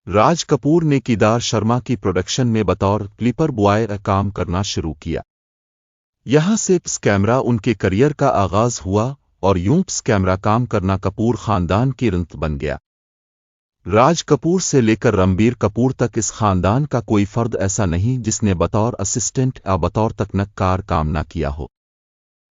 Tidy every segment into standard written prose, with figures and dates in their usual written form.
راج کپور نے کیدار شرما کی پروڈکشن میں بطور کلپر بوائے کام کرنا شروع کیا۔ یہاں سے پس کیمرہ ان کے کریئر کا آغاز ہوا اور یوں پس کیمرہ کام کرنا کپور خاندان کی رنت بن گیا۔ راج کپور سے لے کر رنبیر کپور تک اس خاندان کا کوئی فرد ایسا نہیں جس نے بطور اسسٹنٹ یا بطور تکنیک کار کام نہ کیا ہو۔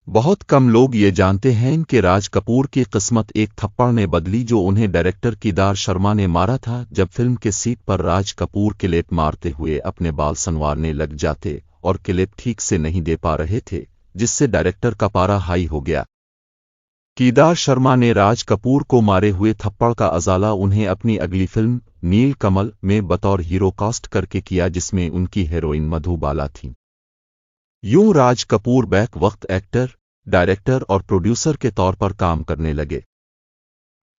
بہت کم لوگ یہ جانتے ہیں کہ راج کپور کی قسمت ایک تھپڑ نے بدلی جو انہیں ڈائریکٹر کیدار شرما نے مارا تھا جب فلم کے سیٹ پر راج کپور کلپ مارتے ہوئے اپنے بال سنوارنے لگ جاتے اور کلپ ٹھیک سے نہیں دے پا رہے تھے، جس سے ڈائریکٹر کا پارا ہائی ہو گیا۔ کیدار شرما نے راج کپور کو مارے ہوئے تھپڑ کا ازالہ انہیں اپنی اگلی فلم نیل کمل میں بطور ہیرو کاسٹ کر کے کیا جس میں ان کی ہیروئن مدھو بالا تھیں۔ یوں راج کپور بیک وقت ایکٹر، ڈائریکٹر اور پروڈیوسر کے طور پر کام کرنے لگے۔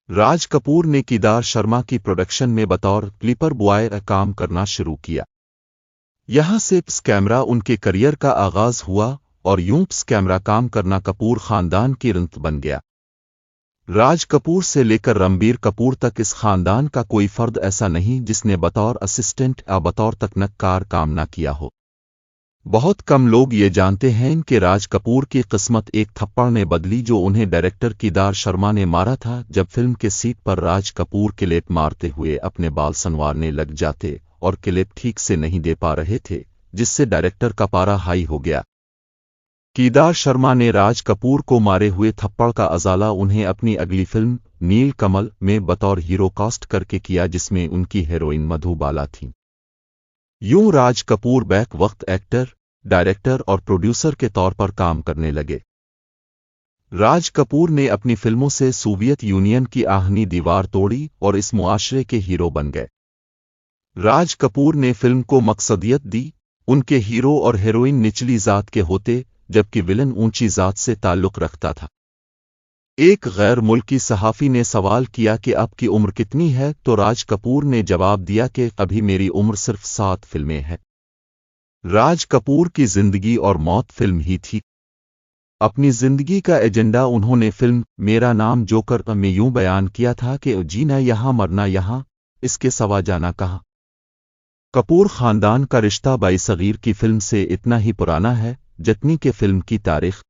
راج کپور نے کیدار شرما کی پروڈکشن میں بطور کلپر بوائے کام کرنا شروع کیا۔ یہاں سے پس کیمرہ ان کے کریئر کا آغاز ہوا اور یوں پس کیمرہ کام کرنا کپور خاندان کی رنت بن گیا۔ راج کپور سے لے کر رنبیر کپور تک اس خاندان کا کوئی فرد ایسا نہیں جس نے بطور اسسٹنٹ یا بطور تکنیک کار کام نہ کیا ہو۔ بہت کم لوگ یہ جانتے ہیں کہ راج کپور کی قسمت ایک تھپڑ نے بدلی جو انہیں ڈائریکٹر کیدار شرما نے مارا تھا جب فلم کے سیٹ پر راج کپور کلپ مارتے ہوئے اپنے بال سنوارنے لگ جاتے اور کلپ ٹھیک سے نہیں دے پا رہے تھے، جس سے ڈائریکٹر کا پارا ہائی ہو گیا۔ کیدار شرما نے راج کپور کو مارے ہوئے تھپڑ کا ازالہ انہیں اپنی اگلی فلم نیل کمل میں بطور ہیرو کاسٹ کر کے کیا جس میں ان کی ہیروئن مدھو بالا تھیں۔ یوں راج کپور بیک وقت ایکٹر، ڈائریکٹر اور پروڈیوسر کے طور پر کام کرنے لگے۔ راج کپور نے اپنی فلموں سے سوویت یونین کی آہنی دیوار توڑی اور اس معاشرے کے ہیرو بن گئے۔ راج کپور نے فلم کو مقصدیت دی، ان کے ہیرو اور ہیروئن نچلی ذات کے ہوتے جبکہ ولن اونچی ذات سے تعلق رکھتا تھا۔ ایک غیر ملکی صحافی نے سوال کیا کہ آپ کی عمر کتنی ہے تو راج کپور نے جواب دیا کہ ابھی میری عمر صرف 7 فلمیں ہیں۔ راج کپور کی زندگی اور موت فلم ہی تھی۔ اپنی زندگی کا ایجنڈا انہوں نے فلم میرا نام جوکر میں یوں بیان کیا تھا کہ جینا یہاں مرنا یہاں، اس کے سوا جانا کہاں۔ کپور خاندان کا رشتہ بائی صغیر کی فلم سے اتنا ہی پرانا ہے جتنی کہ فلم کی تاریخ۔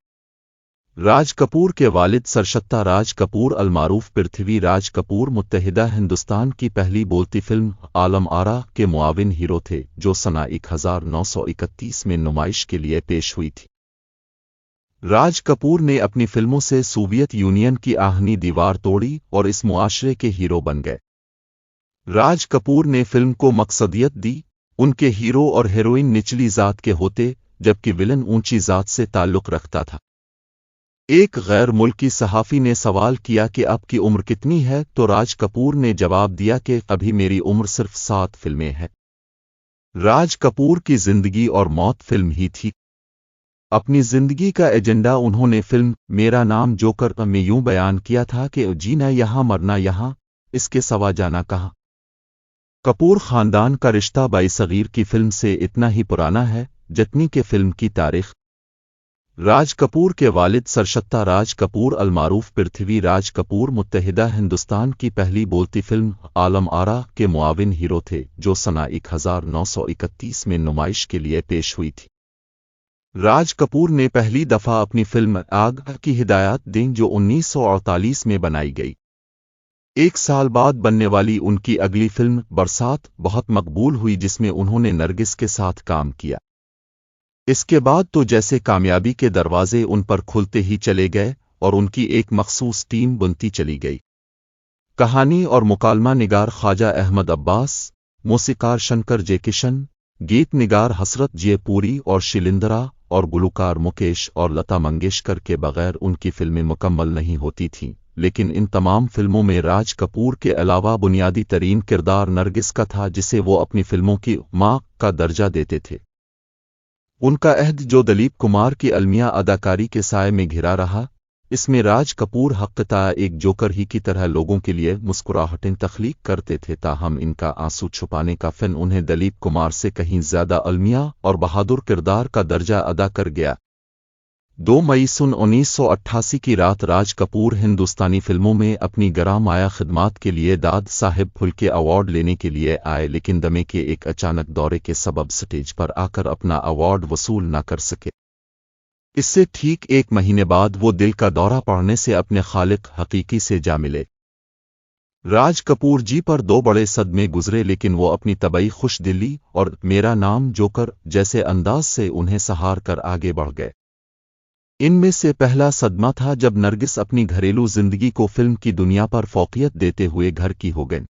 راج کپور کے والد سرشتہ راج کپور المعروف پرتھوی راج کپور متحدہ ہندوستان کی پہلی بولتی فلم عالم آرا کے معاون ہیرو تھے جو سنہ 1931 میں نمائش کے لیے پیش ہوئی تھی۔ راج کپور نے اپنی فلموں سے سوویت یونین کی آہنی دیوار توڑی اور اس معاشرے کے ہیرو بن گئے۔ راج کپور نے فلم کو مقصدیت دی، ان کے ہیرو اور ہیروئن نچلی ذات کے ہوتے جبکہ ولن اونچی ذات سے تعلق رکھتا تھا۔ ایک غیر ملکی صحافی نے سوال کیا کہ آپ کی عمر کتنی ہے تو راج کپور نے جواب دیا کہ ابھی میری عمر صرف 7 فلمیں ہیں۔ راج کپور کی زندگی اور موت فلم ہی تھی۔ اپنی زندگی کا ایجنڈا انہوں نے فلم میرا نام جوکر میں یوں بیان کیا تھا کہ جینا یہاں مرنا یہاں، اس کے سوا جانا کہاں۔ کپور خاندان کا رشتہ بائی صغیر کی فلم سے اتنا ہی پرانا ہے جتنی کہ فلم کی تاریخ۔ راج کپور کے والد سرشتہ راج کپور المعروف پرتھوی راج کپور متحدہ ہندوستان کی پہلی بولتی فلم عالم آرا کے معاون ہیرو تھے جو سنہ 1931 میں نمائش کے لیے پیش ہوئی تھی۔ راج کپور نے پہلی دفعہ اپنی فلم آگ کی ہدایات دیں جو 1948 میں بنائی گئی۔ 1 سال بعد بننے والی ان کی اگلی فلم برسات بہت مقبول ہوئی جس میں انہوں نے نرگس کے ساتھ کام کیا۔ اس کے بعد تو جیسے کامیابی کے دروازے ان پر کھلتے ہی چلے گئے اور ان کی ایک مخصوص ٹیم بنتی چلی گئی۔ کہانی اور مکالمہ نگار خواجہ احمد عباس، موسیقار شنکر جے کشن، گیت نگار حسرت جے پوری اور شیلیندرا اور گلوکار مکیش اور لتا منگیشکر کے بغیر ان کی فلمیں مکمل نہیں ہوتی تھیں، لیکن ان تمام فلموں میں راج کپور کے علاوہ بنیادی ترین کردار نرگس کا تھا جسے وہ اپنی فلموں کی ماں کا درجہ دیتے تھے۔ ان کا عہد جو دلیپ کمار کی المیہ اداکاری کے سائے میں گھرا رہا، اس میں راج کپور حقیقتاً ایک جوکر ہی کی طرح لوگوں کے لیے مسکراہٹیں تخلیق کرتے تھے، تاہم ان کا آنسو چھپانے کا فن انہیں دلیپ کمار سے کہیں زیادہ المیہ اور بہادر کردار کا درجہ ادا کر گیا۔ 2 मई सन 1988 की रात राज कपूर हिंदुस्तानी फिल्मों में अपनी गरामाया खिदमात के लिए दाद साहिब फाल्के अवार्ड लेने के लिए आए, लेकिन दमे के एक अचानक दौरे के सबब स्टेज पर आकर अपना अवार्ड वसूल न कर सके। इससे ठीक 1 महीने बाद वो दिल का दौरा पड़ने से अपने खालिक हकीकी से जा मिले। राज कपूर जी पर 2 बड़े सदमे गुजरे, लेकिन वो अपनी तबई खुश दिली और मेरा नाम जोकर जैसे अंदाज से उन्हें सहार कर आगे बढ़ गए। इनमें से पहला सदमा था जब नरगिस अपनी घरेलू जिंदगी को फिल्म की दुनिया पर फौकियत देते हुए घर की हो गईं,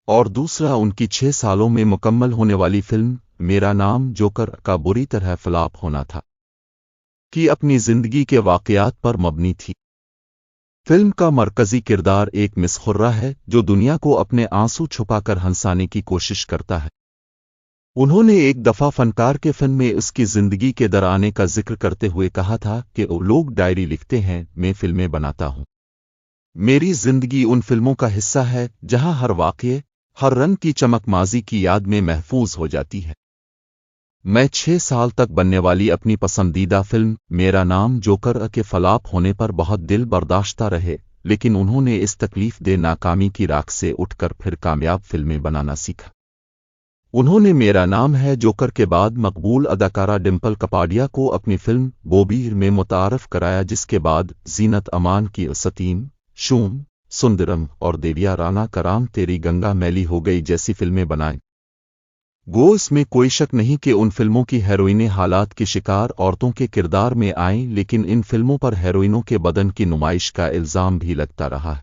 और दूसरा उनकी 6 सालों में मुकम्मल होने वाली फिल्म मेरा नाम जोकर का बुरी तरह फ्लॉप होना था, कि अपनी जिंदगी के वाकयात पर मबनी थी। फिल्म का मरकजी किरदार एक मिसखुर्रा है जो दुनिया को अपने आंसू छुपाकर हंसाने की कोशिश करता है। उन्होंने एक दफा फनकार के फिल्म में उसकी जिंदगी के दराने का जिक्र करते हुए कहा था कि लोग डायरी लिखते हैं, मैं फिल्में बनाता हूं। मेरी जिंदगी उन फिल्मों का हिस्सा है जहां हर वाक़ये, हर रंग की चमक माजी की याद में महफूज हो जाती है। मैं 6 साल तक बनने वाली अपनी पसंदीदा फिल्म मेरा नाम जोकर के फ्लॉप होने पर बहुत दिल बर्दाश्ता रहे, लेकिन उन्होंने इस तकलीफ दे नाकामी की राख से उठकर फिर कामयाब फिल्में बनाना सीखा। उन्होंने मेरा नाम है जोकर के बाद मकबूल अदाकारा डिम्पल कपाडिया को अपनी फिल्म बोबीर में मुतारफ कराया, जिसके बाद जीनत अमान की सतीम, शूम, सुंदरम और देविया राना कराम तेरी गंगा मैली हो गई जैसी फिल्में बनाएं। गो इसमें कोई शक नहीं कि उन फिल्मों की हेरोइनें हालात की शिकार औरतों के किरदार में आईं, लेकिन इन फिल्मों पर हेरोइनों के बदन की नुमाइश का इल्जाम भी लगता रहा है।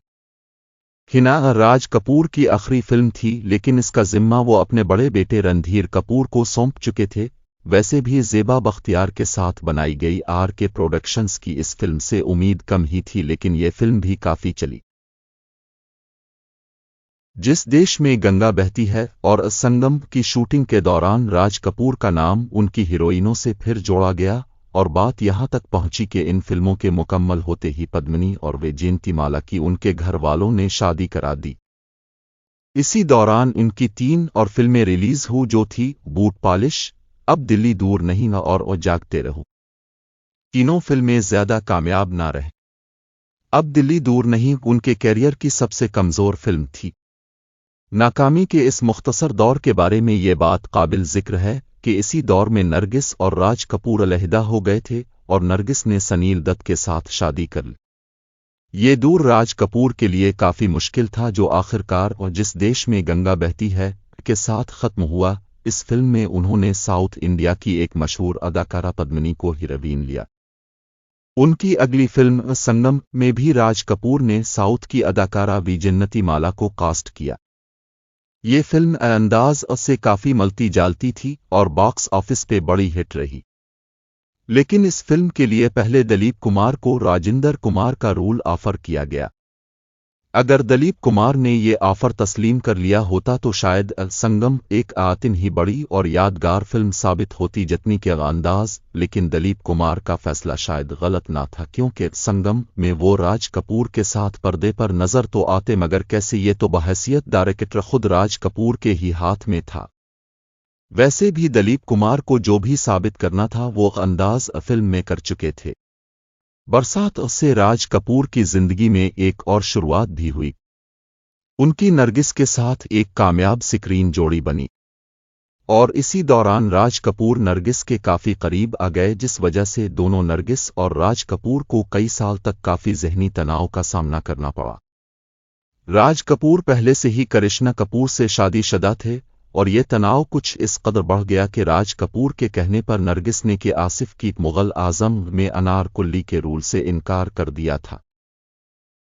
हिना राज कपूर की आखिरी फिल्म थी, लेकिन इसका जिम्मा वो अपने बड़े बेटे रणधीर कपूर को सौंप चुके थे। वैसे भी ज़ेबा बख्तियार के साथ बनाई गई RK प्रोडक्शंस की इस फिल्म से उम्मीद कम ही थी, लेकिन ये फिल्म भी काफ़ी चली। जिस देश में गंगा बहती है और संगम की शूटिंग के दौरान राज कपूर का नाम उनकी हीरोइनों से फिर जोड़ा गया, और बात यहां तक पहुंची कि इन फिल्मों के मुकम्मल होते ही पद्मिनी और वैजयंतीमाला की उनके घर वालों ने शादी करा दी। इसी दौरान इनकी 3 और फिल्में रिलीज हुई, जो थी बूट पॉलिश, अब दिल्ली दूर नहीं और जागते रहो। तीनों फिल्में ज्यादा कामयाब ना रहे। अब दिल्ली दूर नहीं उनके कैरियर की सबसे कमजोर फिल्म थी। नाकामी के इस मुख्तसर दौर के बारे में ये बात काबिल जिक्र है कि इसी दौर में नरगिस और राज कपूर अलहदा हो गए थे और नरगिस ने सनील दत्त के साथ शादी कर ली। ये दूर राज कपूर के लिए काफ़ी मुश्किल था, जो आखिरकार और जिस देश में गंगा बहती है के साथ ख़त्म हुआ। इस फिल्म में उन्होंने साउथ इंडिया की एक मशहूर अदाकारा पद्मिनी को हीरोइन लिया। उनकी अगली फिल्म संगम में भी राज कपूर ने साउथ की अदाकारा वैजयंतीमाला को कास्ट किया। ये फिल्म अंदाज से काफ़ी मल्टी जालती थी और बॉक्स ऑफिस पे बड़ी हिट रही, लेकिन इस फिल्म के लिए पहले दिलीप कुमार को राजिंदर कुमार का रोल ऑफर किया गया। अगर दिलीप कुमार ने ये ऑफर तस्लीम कर लिया होता तो शायद संगम एक आतिन ही बड़ी और यादगार फिल्म साबित होती जितनी के अंदाज, लेकिन दिलीप कुमार का फैसला शायद गलत ना था, क्योंकि संगम में वो राज कपूर के साथ पर्दे पर नजर तो आते, मगर कैसे ये तो बहैसियत डायरेक्टर खुद राज कपूर के ही हाथ में था। वैसे भी दिलीप कुमार को जो भी साबित करना था वो अंदाज फिल्म में कर चुके थे। बरसात से राज कपूर की जिंदगी में एक और शुरुआत भी हुई। उनकी नरगिस के साथ एक कामयाब स्क्रीन जोड़ी बनी, और इसी दौरान राज कपूर नरगिस के काफ़ी करीब आ गए, जिस वजह से दोनों नरगिस और राज कपूर को कई साल तक काफ़ी ज़हनी तनाव का सामना करना पड़ा। राज कपूर पहले से ही करिश्मा कपूर से शादीशुदा थे, और ये तनाव कुछ इस कदर बढ़ गया कि राज कपूर के कहने पर नरगिस ने कि आसिफ की मुगल आजम में अनारकुल्ली के रोल से इनकार कर दिया था।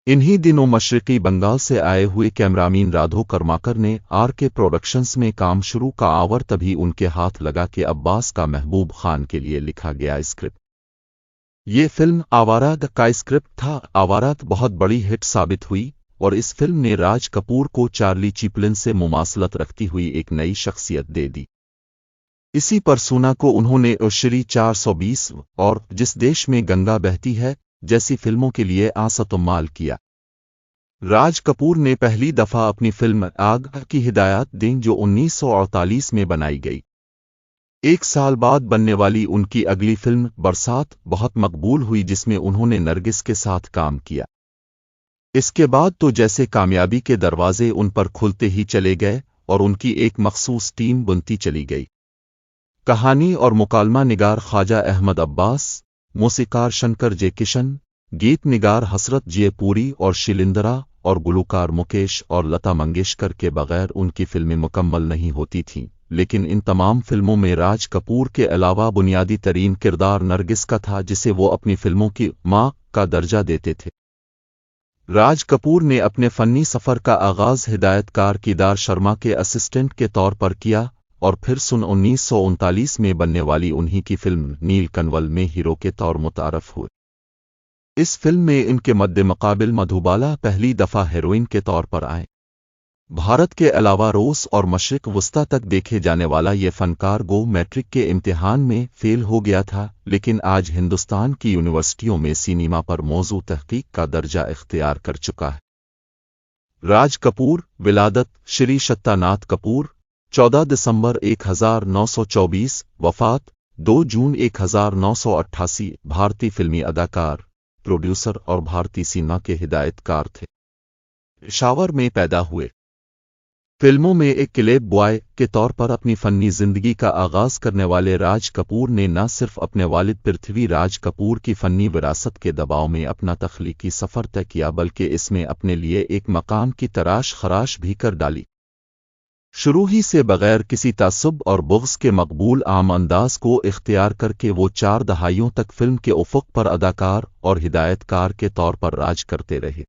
इन्हीं दिनों मशरक़ी बंगाल से आए हुए कैमरामैन राधो कर्माकर ने RK प्रोडक्शंस में काम शुरू का, और तभी उनके हाथ लगा कि अब्बास का महबूब खान के लिए लिखा गया स्क्रिप्ट। ये फिल्म आवारात का स्क्रिप्ट था। आवारात बहुत बड़ी हिट साबित हुई, और इस फिल्म ने राज कपूर को चार्ली चैपलिन से मुमासलत रखती हुई एक नई शख्सियत दे दी। इसी परसूना को उन्होंने श्री 420 और जिस देश में गंगा बहती है जैसी फिल्मों के लिए आसतुमाल किया। राज कपूर ने पहली दफा अपनी फिल्म आग की हिदायत दी, जो 1948 में बनाई गई। 1 साल बाद बनने वाली उनकी अगली फिल्म बरसात बहुत मकबूल हुई, जिसमें उन्होंने नरगिस के साथ काम किया। इसके बाद तो जैसे कामयाबी के दरवाजे उन पर खुलते ही चले गए और उनकी एक मखसूस टीम बनती चली गई। कहानी और मुकालमा निगार ख्वाजा अहमद अब्बास, मौसीकार शंकर जे किशन, गीत निगार हसरत जे पूरी और शिलिंदरा और गुलूकार मुकेश और लता मंगेशकर के बगैर उनकी फिल्में मुकम्मल नहीं होती थीं। लेकिन इन तमाम फिल्मों में राज कपूर के अलावा बुनियादी तरीन किरदार नरगिस का था, जिसे वो अपनी फिल्मों की माँ का दर्जा देते थे। राज कपूर ने अपने फन्नी सफ़र का आगाज़ हिदायतकार केदार शर्मा के असिस्टेंट के तौर पर किया और फिर सन 1939 में बनने वाली उन्हीं की फिल्म नील कनवल में हीरो के तौर मुतारफ हुए। इस फिल्म में इनके मद्दे मुकाबिल मधुबाला पहली दफ़ा हीरोइन के तौर पर आए। भारत के अलावा रूस और मशरिक़ वस्ता तक देखे जाने वाला ये फनकार गो मैट्रिक के इम्तिहान में फेल हो गया था, लेकिन आज हिंदुस्तान की यूनिवर्सिटियों में सिनेमा पर मौजू तहकीक का दर्जा इख्तियार कर चुका है। राज कपूर विलादत श्री सत्यानाथ कपूर 14 दिसंबर 1924, वफ़ात 2 जून 1988, भारतीय फिल्मी अदाकार, प्रोड्यूसर और भारतीय सिनेमा के हिदायतकार थे। पेशावर में पैदा हुए। फिल्मों में एक क्लेब बॉय के तौर पर अपनी फन्नी जिंदगी का आगाज करने वाले राज कपूर ने न सिर्फ अपने वालिद पृथ्वी राज कपूर की फन्नी विरासत के दबाव में अपना तख्लीकी सफ़र तय किया, बल्कि इसमें अपने लिए एक मकाम की तराश खराश भी कर डाली। शुरू ही से बगैर किसी तासुब और बुग़्ज़ के मकबूल आम अंदाज को इख्तियार करके वो 4 दहाइयों तक फिल्म के उफ़ुक़ पर अदाकार और हिदायतकार के तौर पर राज करते रहे।